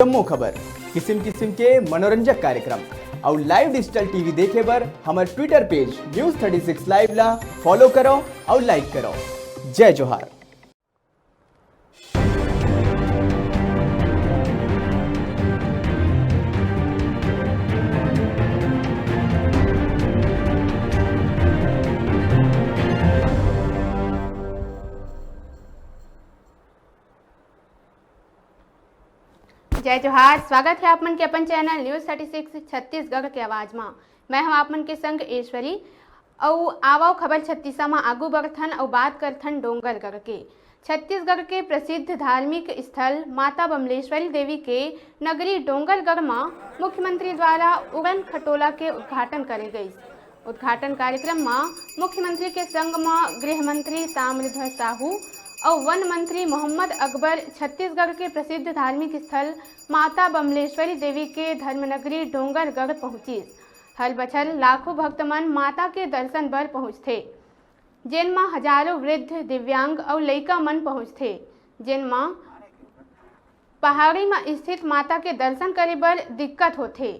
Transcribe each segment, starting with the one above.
जम्मू खबर किस्म किस्म के मनोरंजक कार्यक्रम और लाइव डिजिटल टीवी देखे बर हमारे ट्विटर पेज News36 लाइव ला फॉलो करो और लाइक करो। जय जोहार। जय जोहार। स्वागत है आप मन के अपन चैनल News36 छत्तीसगढ़ के आवाज में। मैं हूं आप मन के संग ईश्वरी और आवाओ खबर छत्तीसा में आगू बढ़थन और बात करथन डोंगरगढ़ के। छत्तीसगढ़ के प्रसिद्ध धार्मिक स्थल माता बमलेश्वरी देवी के नगरी डोंगरगढ़ में मुख्यमंत्री द्वारा उड़न खटोला के उद्घाटन करे गई। उद्घाटन कार्यक्रम में मुख्यमंत्री के संग में गृह मंत्री ताम्रध्वज साहू और वन मंत्री मोहम्मद अकबर छत्तीसगढ़ के प्रसिद्ध धार्मिक स्थल माता बमलेश्वरी देवी के धर्मनगरी डोंगरगढ़ पहुंची। हर बछर लाखों भक्तमन माता के दर्शन बर पहुंचते, जिनमें हजारों वृद्ध, दिव्यांग और लइका मन पहुंचते, जिनमें पहाड़ी में स्थित माता के दर्शन करे बर दिक्कत होते।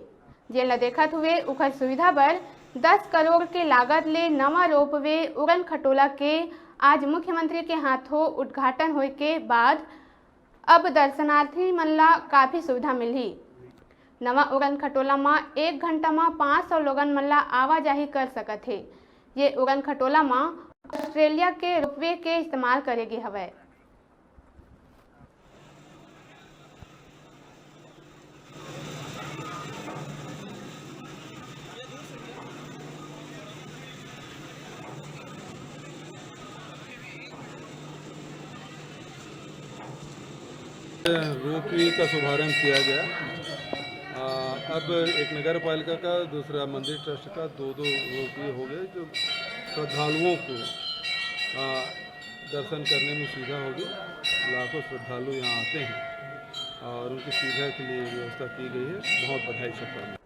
जिन देखत हुए उखर सुविधा बर 10 करोड़ के लागत ले नवा रोपवे उड़न खटोला के आज मुख्यमंत्री के हाथों उद्घाटन होए के बाद अब दर्शनार्थी मन ला काफ़ी सुविधा मिली। नवा उड़न खटोला में 1 घंटा में 500 लोगन मन ला आवाजाही कर सकत है। ये उड़न खटोला में ऑस्ट्रेलिया के रोपवे के इस्तेमाल करेगी हवै। रोपवे का शुभारंभ किया गया। अब एक नगर पालिका का, दूसरा मंदिर ट्रस्ट का दो रोपवे हो गए, जो श्रद्धालुओं को दर्शन करने में सुविधा होगी। लाखों श्रद्धालु यहाँ आते हैं और उनकी सुविधा के लिए व्यवस्था की गई है। बहुत बधाई सबका।